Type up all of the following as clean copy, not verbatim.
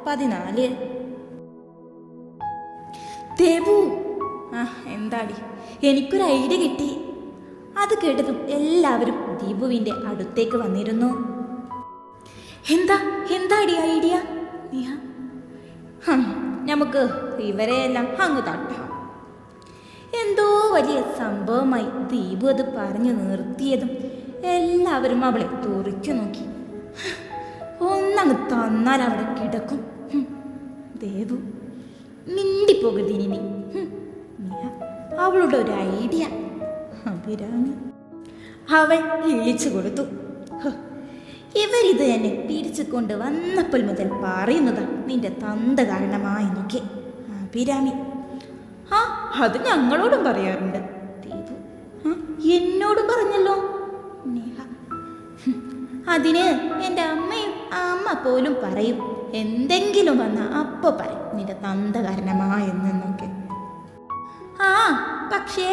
14. ദേവു, എന്താടി? എനിക്കൊരു ഐഡിയ കിട്ടി. അത് കേട്ടതും എല്ലാവരും ദീപുവിൻ്റെ അടുത്തേക്ക് വന്നിരുന്നു. എന്താടി ഐഡിയ? നമുക്ക് ഇവരെയെല്ലാം അങ്ങ് തട്ടാം. എന്തോ വലിയ സംഭവമായി ദീപു അത് പറഞ്ഞു നിർത്തിയതും എല്ലാവരും അവളെ തുറിച്ചു നോക്കി. ഒന്നങ്ങ് തന്നാൽ അവിടെ കിടക്കും. ദേവു, മിണ്ടിപ്പോകരുത് ഇനി നീ. അവളുടെ ഒരു ഐഡിയ അഭിരാമി അവൾ ഇളിച്ചു കൊടുത്തു. ഇവരിത് എന്നെ പിടിച്ചു കൊണ്ട് വന്നപ്പോൾ മുതൽ പറയുന്നതാ നിന്റെ തന്ത കാരണമായി നോക്കി. അഭിരാമി: അത് ഞങ്ങളോടും പറയാറുണ്ട്. ദീപു: എന്നോടും പറഞ്ഞല്ലോ. നേഹ: അതിന് എൻ്റെ അമ്മ പോലും പറയും. എന്തെങ്കിലും വന്ന അപ്പോൾ പറയും നിന്റെ തന്ത കാരണമായെന്നൊക്കെ. പക്ഷേ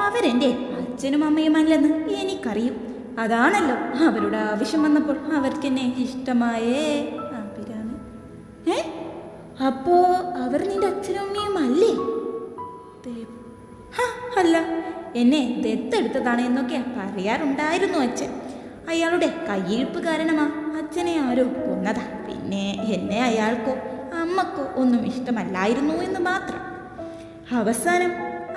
അവരെൻ്റെ അച്ഛനും അമ്മയുമല്ലെന്ന് എനിക്കറിയും. അതാണല്ലോ അവരുടെ ആവശ്യം വന്നപ്പോൾ അവർക്കെന്നെ ഇഷ്ടമായേ. അഭിരാമി: അപ്പോ അവർ നിന്റെ അച്ഛനും അമ്മയും അല്ലേ? അല്ല, എന്നെ ദത്തെടുത്തതാണ് എന്നൊക്കെ പറയാറുണ്ടായിരുന്നു അച്ഛൻ. അയാളുടെ കയ്യിരിപ്പ് കാരണമാ അച്ഛനെ ആരോ കൊന്നതാ. പിന്നെ എന്നെ അയാൾക്കോ അമ്മക്കോ ഒന്നും ഇഷ്ടമല്ലായിരുന്നു എന്ന് മാത്രം. അവസാനം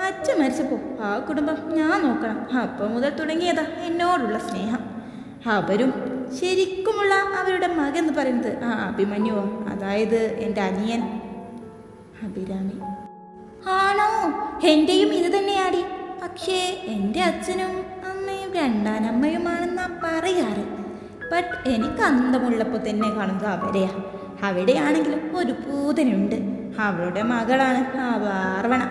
അച്ഛൻ മരിച്ചപ്പോൾ ആ കുടുംബം ഞാൻ നോക്കണം. അപ്പം മുതൽ തുടങ്ങിയതാ എന്നോടുള്ള സ്നേഹം. അവരും ശരിക്കുമുള്ള അവരുടെ മകൻ എന്ന് പറയുന്നത് അഭിമന്യുവോ, അതായത് എൻ്റെ അനിയൻ. അഭിരാമി: ആണോ? എൻ്റെയും ഇത് തന്നെയാടി. പക്ഷേ എൻ്റെ അച്ഛനും അമ്മയും രണ്ടാനമ്മയുമാണെന്നാ പറയാറ്. ബട്ട് എനിക്ക് അന്തമുള്ളപ്പോൾ തന്നെ കാണുന്നത് അവരെയാ. അവിടെയാണെങ്കിലും ഒരു പൂതനുണ്ട്. അവളുടെ മകളാണ് ആ വാർവണ.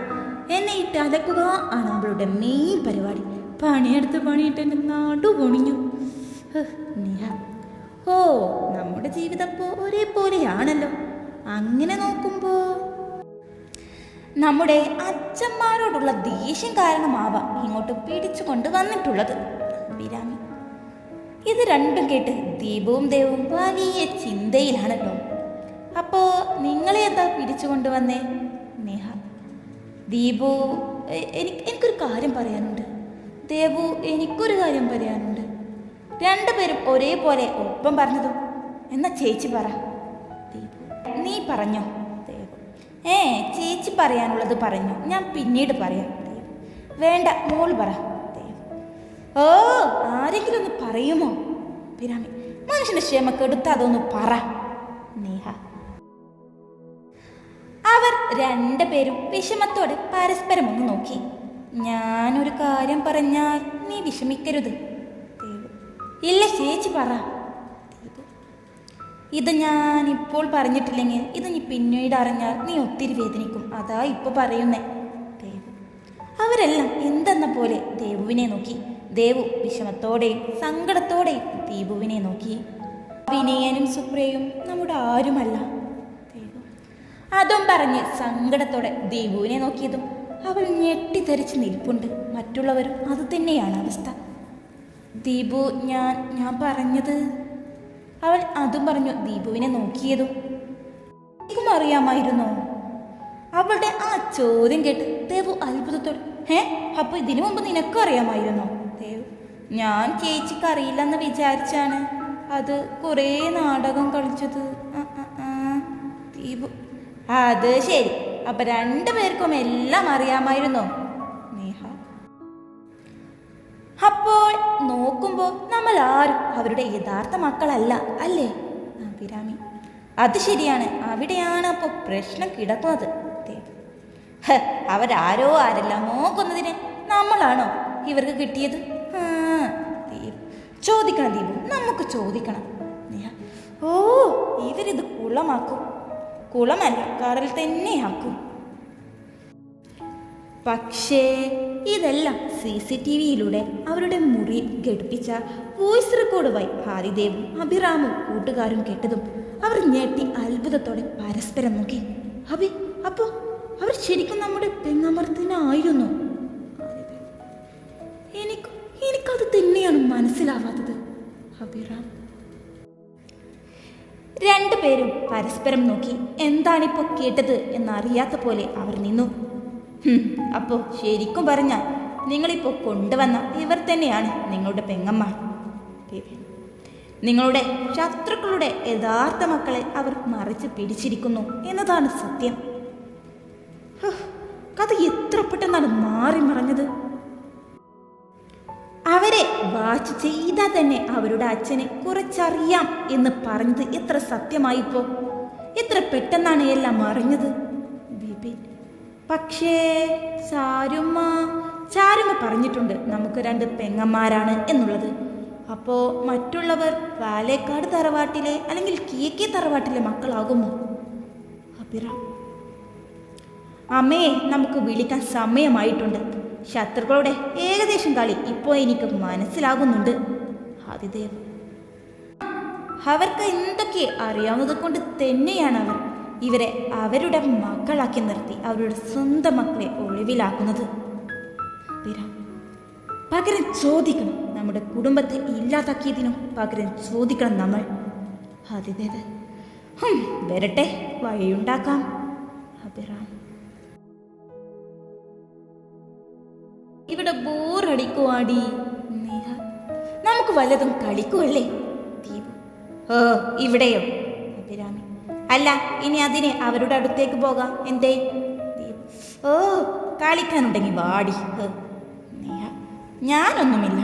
എന്നെ ഇട്ട് അലക്കുക ആണ് അവളുടെ മെയിൻ പരിപാടി. പണിയിട്ട് എൻ്റെ നടു പൊണിഞ്ഞു. നമ്മുടെ ജീവിതം ഒരേപോലെയാണല്ലോ. അങ്ങനെ നോക്കുമ്പോൾ നമ്മുടെ അച്ഛന്മാരോടുള്ള ദേഷ്യം കാരണമാവാം ഇങ്ങോട്ട് പിടിച്ചു കൊണ്ട് വന്നിട്ടുള്ളത്. അഭിരാമി: ഇത് രണ്ടും കേട്ട് ദീപവും ദേവും വലിയ ചിന്തയിലാണല്ലോ. അപ്പോ നിങ്ങളെ എന്താ പിടിച്ചു കൊണ്ടുവന്നേ? നേഹ: ദീപു, എനിക്കൊരു കാര്യം പറയാനുണ്ട്. ദേവു, എനിക്കൊരു കാര്യം പറയാനുണ്ട്. രണ്ടുപേരും ഒരേപോലെ ഒപ്പം പറഞ്ഞതും. എന്നാ ചേച്ചി പറ. ദീപു: നീ പറഞ്ഞോ. ദേവു: ചേച്ചി പറയാനുള്ളത് പറഞ്ഞു, ഞാൻ പിന്നീട് പറയാം. ദേവു: വേണ്ട, മോൾ പറ. ദേവു: ആരെങ്കിലും ഒന്ന് പറയുമോ? അഭിരാമി: മനുഷ്യന്റെ ക്ഷമ കെടുത്ത് അതൊന്ന് പറ. നേഹ: അവർ രണ്ടുപേരും വിഷമത്തോടെ പരസ്പരം ഒന്ന് നോക്കി. ഞാനൊരു കാര്യം പറഞ്ഞാൽ നീ വിഷമിക്കരുത്. ദേവു: ഇല്ല, ചേച്ചി പറ. ദേവു: ഇത് ഞാൻ ഇപ്പോൾ പറഞ്ഞിട്ടില്ലെങ്കിൽ ഇത് നീ പിന്നീട് അറിഞ്ഞാൽ നീ ഒത്തിരി വേദനിക്കും. അതാ ഇപ്പോൾ പറയുന്നേ. ദേവു: അവരെല്ലാം എന്തെന്ന പോലെ ദേവുവിനെ നോക്കി. ദേവു വിഷമത്തോടെയും സങ്കടത്തോടെയും ദീപുവിനെ നോക്കി. വിനയനും സുപ്രയും നമ്മുടെ ആരുമല്ല. ദേവു: അതും പറഞ്ഞ് സങ്കടത്തോടെ ദീപുവിനെ നോക്കിയതും അവൾ ഞെട്ടിധരിച്ച് നിൽപ്പുണ്ട്. മറ്റുള്ളവരും അത് തന്നെയാണ് അവസ്ഥ. ദീപു, ഞാൻ പറഞ്ഞത്. അവൾ അതും പറഞ്ഞു ദീപുവിനെ നോക്കിയതും. എനിക്കും അറിയാമായിരുന്നോ? അവളുടെ ആ ചോദ്യം കേട്ട് ദേവു അത്ഭുതത്തോടെ: അപ്പൊ ഇതിനു മുമ്പ് നിനക്കും അറിയാമായിരുന്നോ? ദേവു: ഞാൻ ചേച്ചിക്ക് അറിയില്ലെന്ന് വിചാരിച്ചാണ് അത് കുറേ നാടകം കളിച്ചത്. ദീപു: അത് ശരി, അപ്പൊ രണ്ടുപേർക്കും എല്ലാം അറിയാമായിരുന്നോ? നേഹ: അപ്പോൾ നോക്കുമ്പോൾ നമ്മൾ ആരും അവരുടെ യഥാർത്ഥ മക്കളല്ല അല്ലേ? അഭിരാമി: അത് ശരിയാണ്. അവിടെയാണ് അപ്പോൾ പ്രശ്നം കിടക്കുന്നത്. ദേവു: അവരാരോ ആരെല്ലാമോ കൊന്നതിന് നമ്മളാണോ ഇവർക്ക് കിട്ടിയത്? ചോദിക്കണം ദീപു, നമുക്ക് ചോദിക്കണം. ഇവരിത് കുളമാക്കും. കുളമല്ല, കടൽ തന്നെയാക്കും. പക്ഷേ ഇതെല്ലാം CCTVയിലൂടെ അവരുടെ മുറി ഘടിപ്പിച്ച വോയിസ് റെക്കോർഡ് വഴി ഹാരിദേവും അഭിറാമും കൂട്ടുകാരും കേട്ടതും അവർ ഞെട്ടി അത്ഭുതത്തോടെ പരസ്പരം നോക്കി. അപ്പോ അവർ ശരിക്കും നമ്മുടെ പെങ്ങമർത്തിനായിരുന്നു. എനിക്കത് തന്നെയാണ് മനസ്സിലാവാത്തത്. അഭിറാം: രണ്ടുപേരും പരസ്പരം നോക്കി എന്താണിപ്പോൾ കേട്ടത് എന്നറിയാത്ത പോലെ അവർ നിന്നു. അപ്പോ ശരിക്കും പറഞ്ഞാൽ നിങ്ങളിപ്പോൾ കൊണ്ടുവന്ന ഇവർ തന്നെയാണ് നിങ്ങളുടെ പെങ്ങന്മാർ. നിങ്ങളുടെ ശത്രുക്കളുടെ യഥാർത്ഥ മക്കളെ അവർ മറിച്ച് പിടിച്ചിരിക്കുന്നു എന്നതാണ് സത്യം. കഥ എത്ര പെട്ടെന്നാണ് മാറി മറഞ്ഞത്. അവരെ വാച്ച് ചെയ്താൽ തന്നെ അവരുടെ അച്ഛനെ കുറച്ചറിയാം എന്ന് പറഞ്ഞത് എത്ര സത്യമായിപ്പോ. എത്ര പെട്ടെന്നാണ് എല്ലാം അറിഞ്ഞത്. പക്ഷേ ചാരുമ്മ പറഞ്ഞിട്ടുണ്ട് നമുക്ക് 2 പെങ്ങന്മാരാണ് എന്നുള്ളത്. അപ്പോ മറ്റുള്ളവർ പാലേക്കാട് തറവാട്ടിലെ അല്ലെങ്കിൽ കിഴക്കേ തറവാട്ടിലെ മക്കളാകുമോ? അഭിറാം, അമ്മയെ നമുക്ക് വിളിക്കാൻ സമയമായിട്ടുണ്ട്. ശത്രുക്കളുടെ ഏകദേശം കളി ഇപ്പോൾ എനിക്ക് മനസ്സിലാകുന്നുണ്ട്. ആദിദേവ്, അവർക്ക് എന്തൊക്കെ അറിയാവുന്നത് കൊണ്ട് തന്നെയാണ് അവർ ഇവരെ അവരുടെ മക്കളാക്കി നിർത്തി അവരുടെ സ്വന്തം മക്കളെ ഒളിവിലാക്കുന്നത്. പകരം ചോദിക്കണം. നമ്മുടെ കുടുംബത്തെ ഇല്ലാതാക്കിയതിനും പകരം ചോദിക്കണം നമ്മൾ. ആദിദേവ്, വരട്ടെ, വഴിയുണ്ടാക്കാം. അഭിറാം, ഇവിടെ ബോറടിക്കുവാടി. നേഹ, നമുക്ക് വല്ലതും കളിക്കുമല്ലേ? ദീപു, ഓ ഇവിടെയോ? അഭിരാമി, അല്ല, ഇനി അതിന് അവരുടെ അടുത്തേക്ക് പോകാം. എന്തേ? ദീപു, ഓ കളിക്കാനുണ്ടെങ്കിൽ വാടി. നേഹ, ഞാനൊന്നുമില്ല.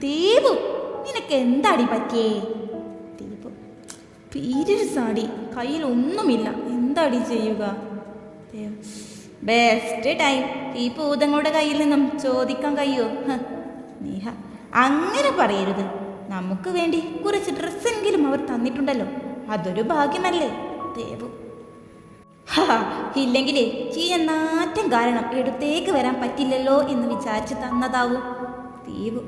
ദേവു, നിനക്ക് എന്താടി പറ്റിയേ? ദീപു, പീരിയഡ്സ് ആടി, കയ്യിലൊന്നുമില്ല, എന്താടി ചെയ്യുക? Dev, best time. ഈ ഭൂതങ്ങളുടെ കയ്യിൽ നിന്നും ചോദിക്കാൻ കഴിയോ? നേഹ, അങ്ങനെ പറയരുത്. നമുക്ക് വേണ്ടി കുറച്ച് ഡ്രസ്സെങ്കിലും അവർ തന്നിട്ടുണ്ടല്ലോ, അതൊരു ഭാഗ്യമല്ലേ? ദേവു, ഇല്ലെങ്കിലേ ചീയ നാറ്റം കാരണം എടുത്തേക്ക് വരാൻ പറ്റില്ലല്ലോ എന്ന് വിചാരിച്ച് തന്നതാവും. ദേവു,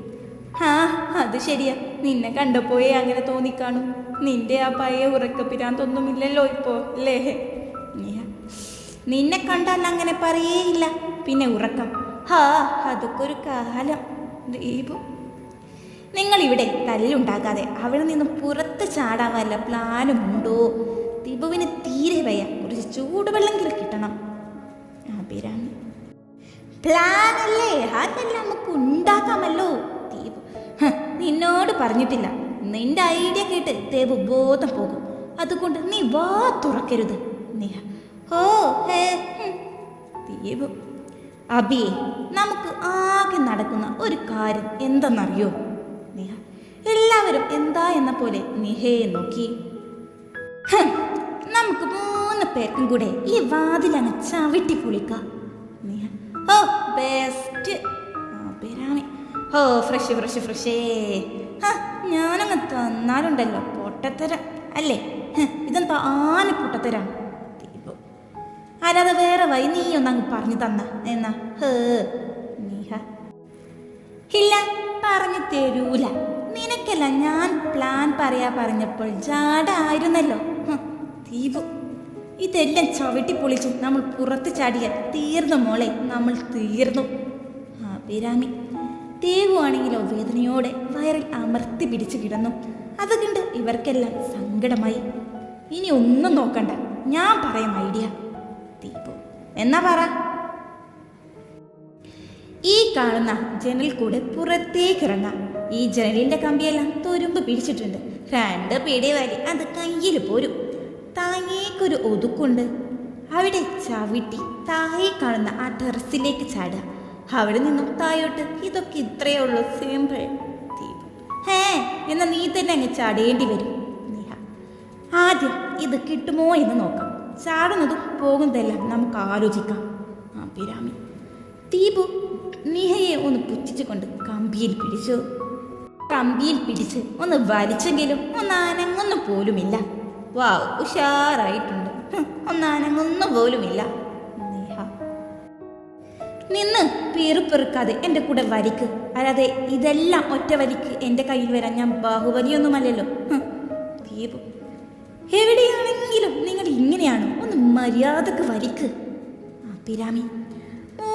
അത് ശരിയാ. നിന്നെ കണ്ടപ്പോയേ അങ്ങനെ തോന്നിക്കാണും. നിന്റെ ആ പഴയ ഉറക്കപ്പിരാന്തൊന്നുമില്ലല്ലോ ഇപ്പോ, അല്ലേ? നിന്നെ കണ്ടാൽ അങ്ങനെ പറയേയില്ല. പിന്നെ ഉറക്കം, അതൊക്കെ ഒരു കാലം. ദീപു, നിങ്ങളിവിടെ തല്ലുണ്ടാക്കാതെ അവിടെ നിന്നും പുറത്ത് ചാടാൻ വല്ല പ്ലാനുമുണ്ടോ? ദീപുവിന് തീരെ വയ്യ. കുറച്ച് ചൂടുവെള്ളമെങ്കിലും കിട്ടണം. അഭിരാമി, പ്ലാനല്ലേ, അതെല്ലാം നമുക്ക് ഉണ്ടാക്കാമല്ലോ. ദീപു, നിന്നോട് പറഞ്ഞിട്ടില്ല. നിന്റെ ഐഡിയ കേട്ട് ദേവു ബോധം പോകും. അതുകൊണ്ട് നീ വാ തുറക്കരുത്. നേഹ, ഓ ഹേ ദീപു, അബിയെ, നമുക്ക് ആകെ നടക്കുന്ന ഒരു കാര്യം എന്തെന്നറിയോ? നേഹ, എല്ലാവരും എന്താ എന്ന പോലെ നിഹയെ നോക്കി. നമുക്ക് 3 പേർക്കും കൂടെ ഈ വാതിലങ്ങ് ചവിട്ടി പൊളിക്കാം. നേഹ, ഓ ബെസ്റ്റ്. അഭിരാമി, ഓ ഫ്രഷേ. ഞാനങ്ങ് തന്നാലുണ്ടല്ലോ പൊട്ടത്തരം അല്ലേ? ഇതെന്താ ആന പൊട്ടത്തരാണ്. അല്ലാതെ വേറെ വഴി നീ ഒന്നങ്ങ് പറഞ്ഞു തന്ന എന്നാ? നീഹ, ഇല്ല, പറഞ്ഞു തരൂല. നിനക്കല്ല ഞാൻ പ്ലാൻ പറഞ്ഞപ്പോൾ ജാടായിരുന്നല്ലോ. ദീപു, ഇതെല്ലാം ചവിട്ടി പൊളിച്ചു നമ്മൾ പുറത്ത് ചാടിയാൽ തീർന്നു മോളെ, നമ്മൾ തീർന്നു. അഭിരാമി, ദേവു ആണെങ്കിലോ വേദനയോടെ വയറിൽ അമർത്തി പിടിച്ചു കിടന്നു. അതുകൊണ്ട് ഇവർക്കെല്ലാം സങ്കടമായി. ഇനി ഒന്നും നോക്കണ്ട, ഞാൻ പറയാം ഐഡിയ. ദീപു, എന്നാ പറ. ഈ കാണുന്ന ജനൽ കൂടെ പുറത്തേക്കിറങ്ങാം. ഈ ജനലിന്റെ കമ്പിയെല്ലാം തുരുമ്പ് പിടിച്ചിട്ടുണ്ട്. 2 പിടി വലി അത് കയ്യിൽ പോരും. താങ്ങേക്കൊരു ഒതുക്കുണ്ട്. അവിടെ ചവിട്ടി താഴെ കാണുന്ന ആ ടെറസിലേക്ക് ചാടുക. അവിടെ നിന്നും താഴോട്ട്. ഇതൊക്കെ ഇത്രയേ ഉള്ളൂ, സിമ്പിൾ. ദീപു, എന്നാ നീ തന്നെ അങ്ങ് ചാടേണ്ടി വരും. നേഹ, ആദ്യം ഇത് കിട്ടുമോ എന്ന് നോക്കാം. ചാടുന്നതും പോകുന്നതെല്ലാം നമുക്ക് ആലോചിക്കാം. അഭിരാമി, ദീപു നിഹയെ ഒന്ന് പുച്ഛിച്ചുകൊണ്ട് കമ്പിയിൽ പിടിച്ച് ഒന്ന് വലിച്ചെങ്കിലും ഒന്ന് അനങ്ങുന്ന പോലുമില്ല. വാവ്, ഉഷാറായിട്ടുണ്ട്. ഒന്ന് അനങ്ങുന്ന പോലുമില്ല. നേഹ, നിന്ന് പെറുക്കാതെ എൻ്റെ കൂടെ വലിക്ക്. അല്ലാതെ ഇതെല്ലാം ഒറ്റ വലിക്ക് എൻ്റെ കയ്യിൽ വരാൻ ഞാൻ ബാഹുബലിയൊന്നുമല്ലല്ലോ. ദീപു, എവിടെയാണെങ്കിലും നിങ്ങൾ ഇങ്ങനെയാണോ? ഒന്ന് മര്യാദക്ക് വലിക്ക്. അഭിരാമി,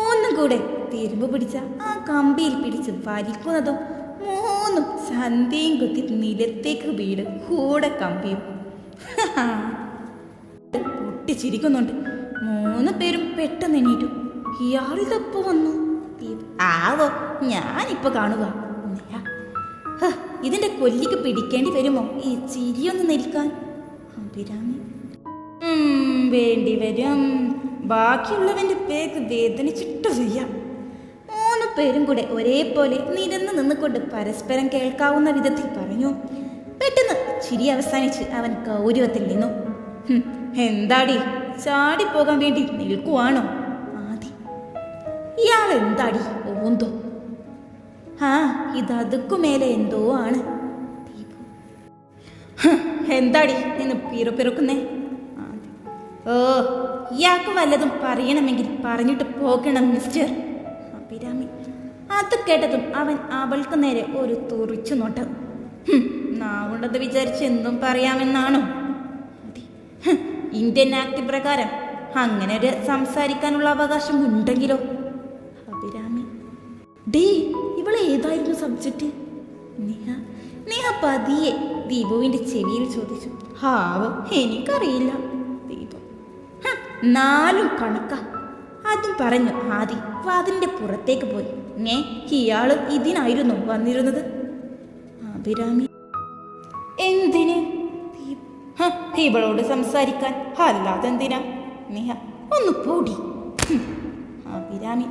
ഒന്നും കൂടെ തിരുമ്പ് പിടിച്ച ആ കമ്പിയിൽ പിടിച്ച് വലിക്കുന്നതും മൂന്നും സന്ധ്യയും കുത്തി നിലത്തേക്ക് വീട് കൂടെ കമ്പിയും പൊട്ടിച്ചിരിക്കുന്നുണ്ട്. 3 പേരും പെട്ടെന്ന് എണീറ്റു. ഇയാളിതപ്പോ വന്നു. ആവോ, ഞാനിപ്പോ കാണുക. ഇതിന്റെ കൊല്ലിക്ക് പിടിക്കേണ്ടി വരുമോ ഈ ചിരിയൊന്ന് നിൽക്കാൻ? അഭിരാമി വേണ്ടി വരും. ബാക്കിയുള്ളവന്റെ പേർക്ക് വേദനിച്ചിട്ട് ചെയ്യാം. 3 പേരും കൂടെ ഒരേപോലെ നിരന്ന് നിന്നുകൊണ്ട് പരസ്പരം കേൾക്കാവുന്ന വിധത്തിൽ പറഞ്ഞു. പെട്ടെന്ന് ചിരി അവസാനിച്ച് അവൻ ഗൗരവത്തിൽ നിന്നു. എന്താടി, ചാടിപ്പോകാൻ വേണ്ടി നിൽക്കുവാണോ? ആദി, ഇയാൾ എന്താടി ഓന്തോ? ഇതതുക്കുമേലെ എന്തോ ആണ്. എന്താടി നിന്ന് പിറുപിറുക്കുന്നേ? ഓ, ഇയാൾക്ക് വല്ലതും പറയണമെങ്കിൽ പറഞ്ഞിട്ട് പോകണം മിസ്റ്റർ. അഭിരാമി അത് കേട്ടതും അവൻ അവൾക്ക് നേരെ ഒരു തുറിച്ചു നോട്ടം. നാവുണ്ടത് വിചാരിച്ച് എന്തും പറയാമെന്നാണോ? ഇന്ത്യൻ ആക്ട് പ്രകാരം അങ്ങനെ ഒരു സംസാരിക്കാനുള്ള അവകാശം ഉണ്ടെങ്കിലോ? അഭിരാമി ഇവളെ ഏതായിരുന്നു സബ്ജക്റ്റ്? നേഹ പതിയെ ദീപുവിന്റെ ചെവിയിൽ ചോദിച്ചു. എനിക്കറിയില്ല. ദീപു 4 കണക്കാ. അതും പറഞ്ഞു ആദി വാതിലിന്റെ പുറത്തേക്ക് പോയി. ഇയാള് ഇതിനായിരുന്നു വന്നിരുന്നത്? അഭിരാമി എന്തിന്? ഇവളോട് സംസാരിക്കാൻ, അല്ലാതെന്തിനാ? നേഹ ഒന്ന് പോടി. അഭിരാമി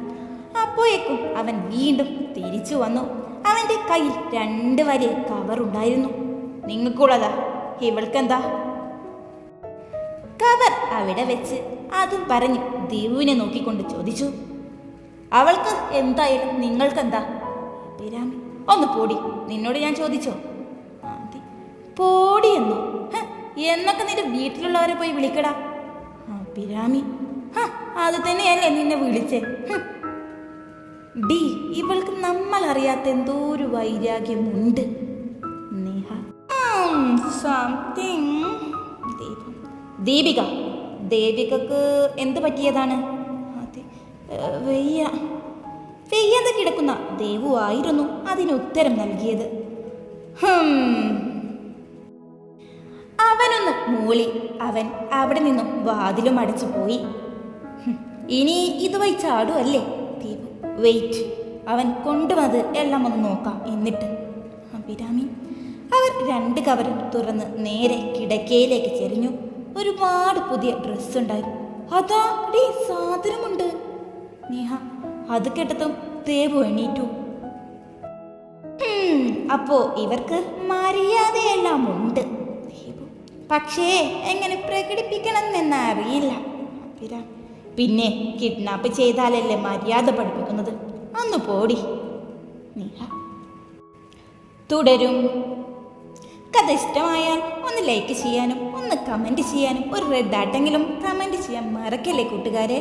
അപ്പോഴേക്കും അവൻ വീണ്ടും തിരിച്ചു വന്നു. അവന്റെ കയ്യിൽ 2 വലിയ കവറുണ്ടായിരുന്നു. നിങ്ങൾക്കുള്ളതാ, ഇവൾക്കെന്താ? കവർ അവിടെ വെച്ച് അതും പറഞ്ഞ് ദേവുവിനെ നോക്കിക്കൊണ്ട് ചോദിച്ചു. അവൾക്ക് എന്തായാലും നിങ്ങൾക്കെന്താ? അഭിരാമി ഒന്ന് പോടി, നിന്നോട് ഞാൻ ചോദിച്ചോ? പോടി എന്നോ? എന്നൊക്കെ നിന്റെ വീട്ടിലുള്ളവരെ പോയി വിളിക്കടാ. അഭിരാമി അത് തന്നെയല്ലേ നിന്നെ വിളിച്ചേ? ഇവൾക്ക് നമ്മൾ അറിയാത്ത എന്തോ ഒരു വൈരാഗ്യമുണ്ട്. നേഹ ദീപിക, ദേവികക്ക് എന്ത് പറ്റിയതാണ്? വെയ്യാതെ കിടക്കുന്ന ദേവു ആയിരുന്നു അതിന് ഉത്തരം നൽകിയത്. അവനൊന്ന് മൂളി. അവൻ അവിടെ നിന്നും വാതിലും അടച്ചു പോയി. ഇനി ഇതുവഴി ചാടുവല്ലേ? ദീപു വെയിറ്റ്, അവൻ കൊണ്ടുവന്നത് എല്ലാം ഒന്ന് നോക്കാം എന്നിട്ട്. അഭിരാമി അവർ 2 കവറും തുറന്ന് നേരെ കിടക്കയിലേക്ക് ചെരിഞ്ഞു. ഒരുപാട് പുതിയ ഡ്രസ്സ് ഉണ്ടായിരുന്നു. അതാ സാധനമുണ്ട്. നേഹ അത് കേട്ടതും ദേവു എണീറ്റു. അപ്പോ ഇവർക്ക് മര്യാദയെല്ലാം ഉണ്ട്. പക്ഷേ എങ്ങനെ പ്രകടിപ്പിക്കണമെന്ന് അറിയില്ല. പിന്നെ കിഡ്നാപ്പ് ചെയ്താലല്ലേ മര്യാദ പഠിപ്പിക്കുന്നത്? ഒന്ന് പോടി. തുടരും. കഥ ഇഷ്ടമായാൽ ഒന്ന് ലൈക്ക് ചെയ്യാനും ഒന്ന് കമൻറ്റ് ചെയ്യാനും ഒരു റെഡ് ആട്ടെങ്കിലും കമൻറ്റ് ചെയ്യാൻ മറക്കല്ലേ കൂട്ടുകാരെ.